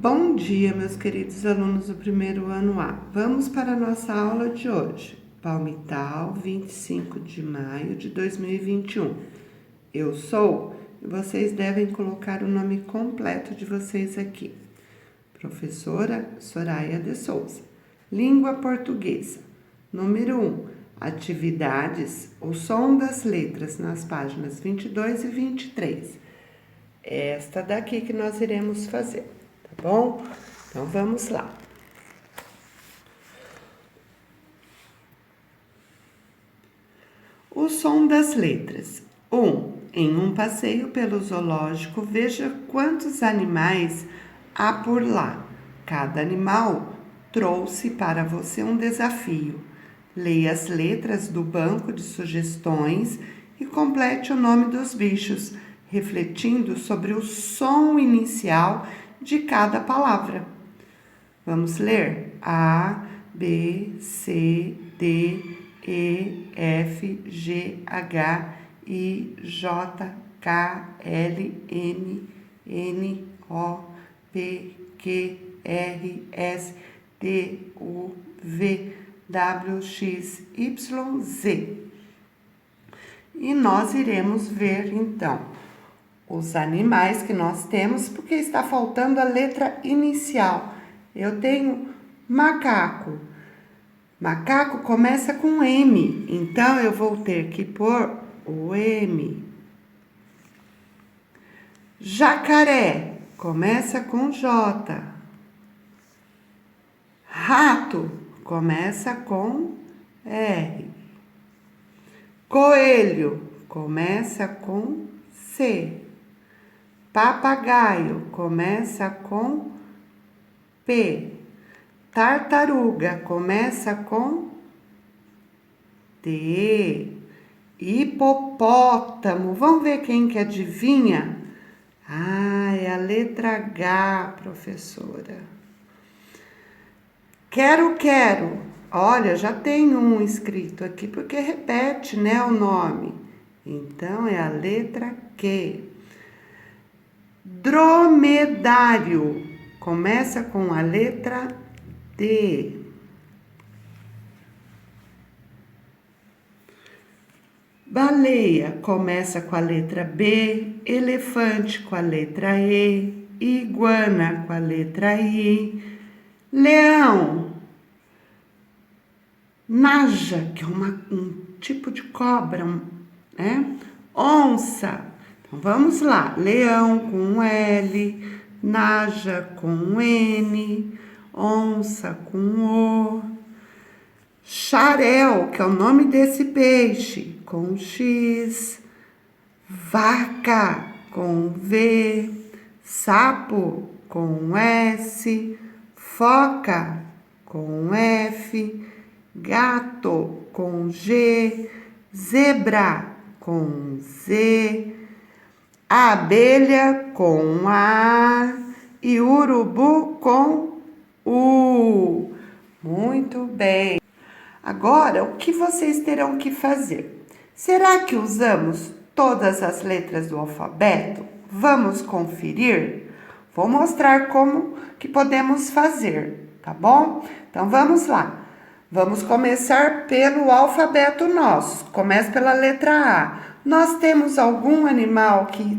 Bom dia, meus queridos alunos do primeiro ano A. Vamos para a nossa aula de hoje. Palmital, 25 de maio de 2021. Eu sou, e vocês devem colocar o nome completo de vocês aqui. Professora Soraya de Souza. Língua portuguesa. Número 1. Atividades, o som das letras nas páginas 22 e 23. Esta daqui que nós iremos fazer. Tá bom? Então vamos lá. O som das letras. 1. Em um passeio pelo zoológico, veja quantos animais há por lá. Cada animal trouxe para você um desafio. Leia as letras do banco de sugestões e complete o nome dos bichos, refletindo sobre o som inicial de cada palavra. Vamos ler? A, B, C, D, E, F, G, H, I, J, K, L, M, N, O, P, Q, R, S, T, U, V, W, X, Y, Z. E nós iremos ver, então, os animais que nós temos, porque está faltando a letra inicial. Eu tenho macaco. Macaco começa com M, então eu vou ter que pôr o M. Jacaré começa com J. Rato começa com R. Coelho começa com C. Papagaio começa com P. Tartaruga começa com T. Hipopótamo, vamos ver quem que adivinha? Ah, é a letra H, professora. Quero. Olha, já tem um escrito aqui, porque repete, né, o nome. Então, é a letra Q. Dromedário começa com a letra D. Baleia começa com a letra B. Elefante com a letra E. Iguana com a letra I. Leão. Naja, que é um tipo de cobra, né? Onça. Então, vamos lá. Leão com L, naja com N, onça com O. Xarel, que é o nome desse peixe, com X. Vaca com V. Sapo com S. Foca com F. Gato com G. Zebra com Z. Abelha com A e urubu com U. Muito bem. Agora, o que vocês terão que fazer? Será que usamos todas as letras do alfabeto? Vamos conferir? Vou mostrar como que podemos fazer, tá bom? Então, vamos lá. Vamos começar pelo alfabeto nosso. Começa pela letra A. Nós temos algum animal que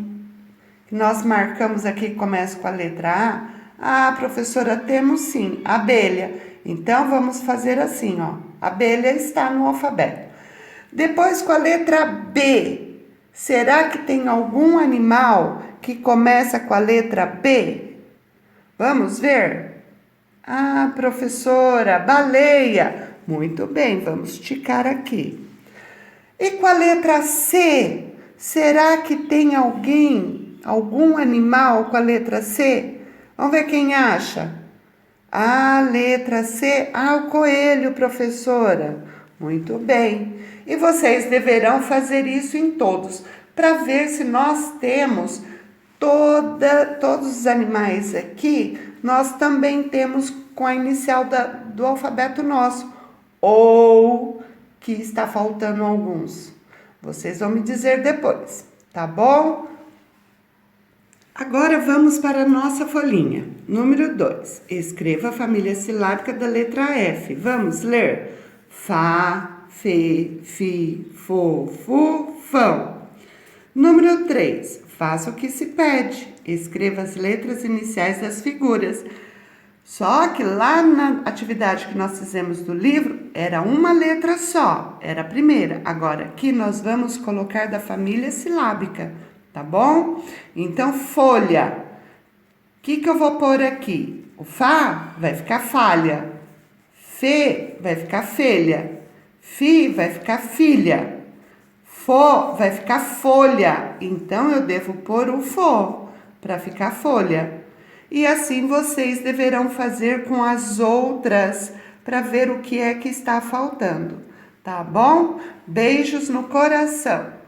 nós marcamos aqui que começa com a letra A? Ah, professora, temos sim, abelha. Então, vamos fazer assim, ó. Abelha está no alfabeto. Depois, com a letra B. Será que tem algum animal que começa com a letra B? Vamos ver? Ah, professora, baleia. Muito bem, vamos esticar aqui. E com a letra C, será que tem algum animal com a letra C? Vamos ver quem acha. A letra C, o coelho, professora. Muito bem. E vocês deverão fazer isso em todos, para ver se nós temos todos os animais aqui, nós também temos com a inicial do alfabeto nosso, ou que está faltando alguns. Vocês vão me dizer depois, tá bom? Agora vamos para a nossa folhinha. Número 2. Escreva a família silábica da letra F. Vamos ler? Fá, fê, fi, fô, fu, fão. Número 3. Faça o que se pede. Escreva as letras iniciais das figuras. Só que lá na atividade que nós fizemos do livro, era uma letra só, era a primeira. Agora, aqui nós vamos colocar da família silábica, tá bom? Então, folha. O que eu vou pôr aqui? O Fá vai ficar falha. Fê vai ficar felha. Fi vai ficar filha. Fô vai ficar folha. Então, eu devo pôr o fô para ficar folha. E assim vocês deverão fazer com as outras para ver o que é que está faltando, tá bom? Beijos no coração.